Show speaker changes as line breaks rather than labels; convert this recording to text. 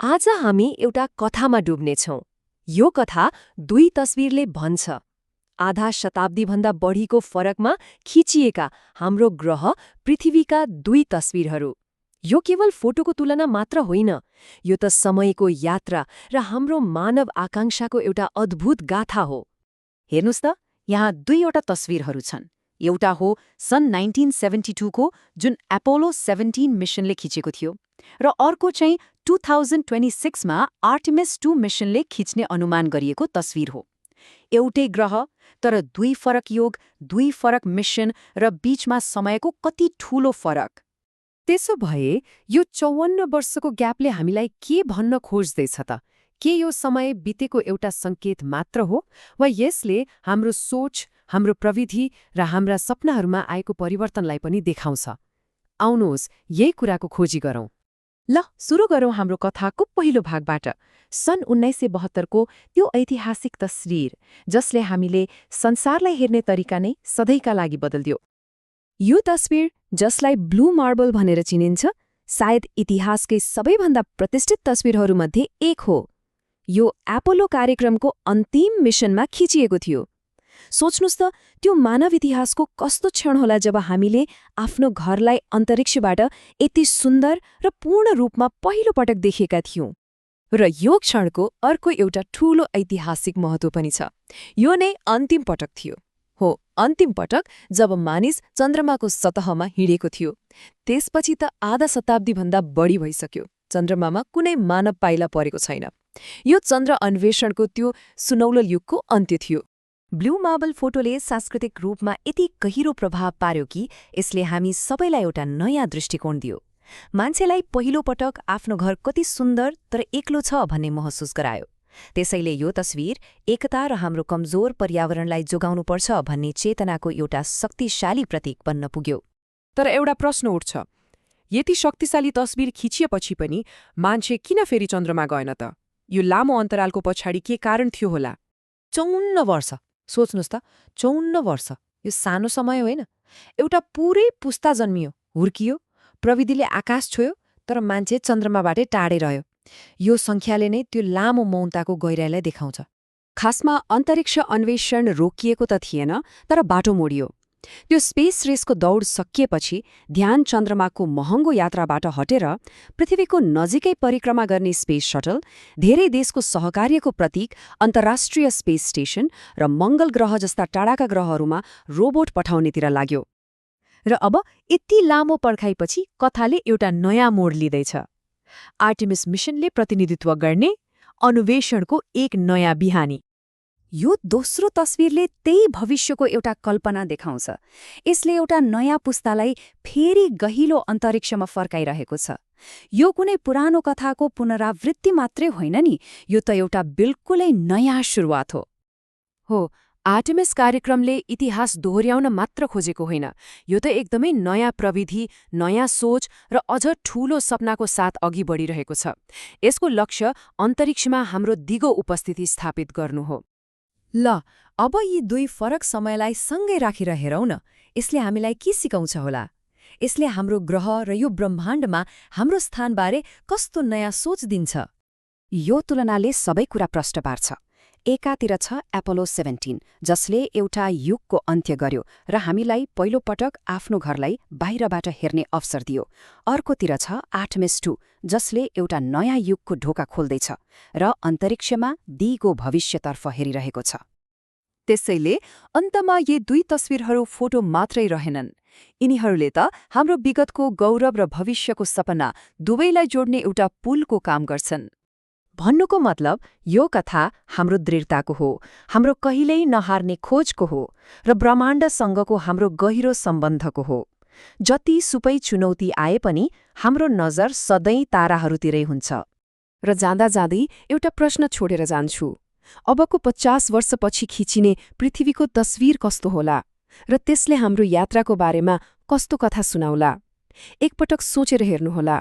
आज हामी एउटा कथामा डुब्नेछौँ। यो कथा दुई तस्विरले भन्छ। आधा शताब्दीभन्दा बढीको फरकमा खिचिएका हाम्रो ग्रह पृथ्वीका दुई तस्विरहरू। यो केवल फोटोको तुलना मात्र होइन, यो त समयको यात्रा र हाम्रो मानव आकांक्षाको एउटा अद्भुत गाथा हो।
हेर्नुस् त, यहाँ दुईवटा तस्विरहरू छन्। एउटा हो सन् 1972 को जुन एपोलो 17 मिसनले खिचेको थियो र अर्को चाहिँ 2026 मा आर्टेमिस 2 मिसनले खिच्ने अनुमान गरिएको तस्विर हो। एउटै ग्रह, तर दुई फरक योग, दुई फरक मिसन र बीचमा समयको कति ठूलो फरक।
त्यसो भए यो 54 वर्षको ग्यापले हामीलाई के भन्न खोज्दैछ त? के यो समय बितेको एउटा सङ्केत मात्र हो, वा यसले हाम्रो सोच, हाम्रो प्रविधि र हाम्रा सपनाहरूमा आएको परिवर्तनलाई पनि देखाउँछ? आउनुहोस् यही कुराको खोजी गरौँ।
ल सुरु गरौँ हाम्रो कथाको पहिलो भागबाट। सन् 1972 को त्यो ऐतिहासिक तस्विर जसले हामीले संसारलाई हेर्ने तरिका नै सधैँका लागि बदल्दियो।
यो तस्विर, जसलाई ब्लू मार्बल भनेर चिनिन्छ, सायद इतिहासकै सबैभन्दा प्रतिष्ठित तस्विरहरूमध्ये एक हो। यो एपोलो कार्यक्रमको अन्तिम मिसनमा खिचिएको थियो। सोच्नुस् त, त्यो मानव इतिहासको कस्तो क्षण होला जब हामीले आफ्नो घरलाई अन्तरिक्षबाट यति सुन्दर र पूर्ण रूपमा पहिलो पटक देखेका थियौं। र यो क्षणको अर्को एउटा ठूलो ऐतिहासिक महत्त्व पनि छ। यो नै अन्तिम पटक थियो। हो, अन्तिम पटक जब मानिस चन्द्रमाको सतहमा हिँडेको थियो। त्यसपछि त आधा शताब्दीभन्दा बढी भइसक्यो, चन्द्रमामा कुनै मानव पाइला परेको छैन। यो चन्द्र अन्वेषणको त्यो सुनौलो युगको अन्त्य थियो। ब्लू मार्बल फोटोले सांस्कृतिक रूपमा यति गहिरो प्रभाव पार्यो कि यसले हामी सबैलाई एउटा नयाँ दृष्टिकोण दियो। मान्छेलाई पहिलो पटक आफ्नो घर कति सुन्दर तर एक्लो छ भन्ने महसुस गरायो। त्यसैले यो तस्विर एकता र हाम्रो कमजोर पर्यावरणलाई जोगाउनुपर्छ भन्ने चेतनाको एउटा शक्तिशाली प्रतीक बन्न पुग्यो।
तर एउटा प्रश्न उठ्छ, यति शक्तिशाली तस्विर खिचिएपछि पनि मान्छे किन फेरि चन्द्रमा गएन त? यो लामो अन्तरालको पछाडि के कारण थियो होला?
54 वर्ष। सोच्नुस् त, 54 वर्ष यो सानो समय होइन। एउटा पूरै पुस्ता जन्मियो, हुर्कियो, प्रविधिले आकाश छोयो, तर मान्छे चन्द्रमाबाटै टाढै रह्यो। यो सङ्ख्याले नै त्यो लामो मौनताको गहिराईलाई देखाउँछ।
खासमा अन्तरिक्ष अन्वेषण रोकिएको त थिएन, तर बाटो मोडियो। त्यो स्पेस रेसको दौड सकिएपछि ध्यान चन्द्रमाको महँगो यात्राबाट हटेर पृथ्वीको नजिकै परिक्रमा गर्ने स्पेस शटल, धेरै देशको सहकार्यको प्रतीक अन्तर्राष्ट्रिय स्पेस स्टेशन र मङ्गल ग्रह जस्ता टाढाका ग्रहहरूमा रोबोट पठाउनेतिर लाग्यो। र अब यति लामो पर्खाइपछि कथाले एउटा नयाँ मोड लिँदैछ। आर्टेमिस मिसनले प्रतिनिधित्व गर्ने अन्वेषणको एक नयाँ बिहानी। यो दोस्रो तस्विरले त्यही भविष्यको एउटा कल्पना देखाउँछ। यसले एउटा नयाँ पुस्तालाई फेरि गहिलो अन्तरिक्षमा फर्काइरहेको छ। यो कुनै पुरानो कथाको पुनरावृत्ति मात्रै होइन नि, यो त एउटा बिल्कुलै नयाँ सुरुवात हो। आर्टेमिस कार्यक्रमले इतिहास दोहोर्याउन मात्र खोजेको होइन, यो त एकदमै नयाँ प्रविधि, नयाँ सोच र अझ ठूलो सपनाको साथ अघि बढिरहेको छ। यसको लक्ष्य अन्तरिक्षमा हाम्रो दिगो उपस्थिति स्थापित गर्नु हो।
ल, अब यी दुई फरक समयलाई सँगै राखेर हेरौँ न। यसले हामीलाई के सिकाउँछ होला? यसले हाम्रो ग्रह र यो ब्रह्माण्डमा हाम्रो स्थानबारे कस्तो नयाँ सोच दिन्छ?
यो तुलनाले सबै कुरा प्रष्ट पार्छ। एकातिर छ एपोलो 17 जसले एउटा युगको अन्त्य गर्यो र हामीलाई पहिलो पटक आफ्नो घरलाई बाहिरबाट हेर्ने अवसर दियो। अर्कोतिर छ आर्टेमिस 2 जसले एउटा नयाँ युगको ढोका खोल्दैछ र अन्तरिक्षमा दिगो भविष्यतर्फ हेरिरहेको छ।
त्यसैले अन्तमा यी दुई तस्विरहरू फोटो मात्रै रहेनन्। यिनीहरूले त हाम्रो विगतको गौरव र भविष्यको सपना दुवैलाई जोड्ने एउटा पुलको काम गर्छन्। भन्नुको मतलब, यो कथा हाम्रो दृढताको हो, हाम्रो कहिल्यै नहार्ने खोजको हो र ब्रह्माण्डसँगको हाम्रो गहिरो सम्बन्धको हो। जति सुपै चुनौती आए पनि हाम्रो नजर सधैँ ताराहरूतिरै हुन्छ। र जाँदा जाँदै एउटा प्रश्न छोडेर जान्छु। अबको 50 वर्षपछि खिचिने पृथ्वीको तस्विर कस्तो होला? र त्यसले हाम्रो यात्राको बारेमा कस्तो कथा सुनाउला? एकपटक सोचेर हेर्नुहोला।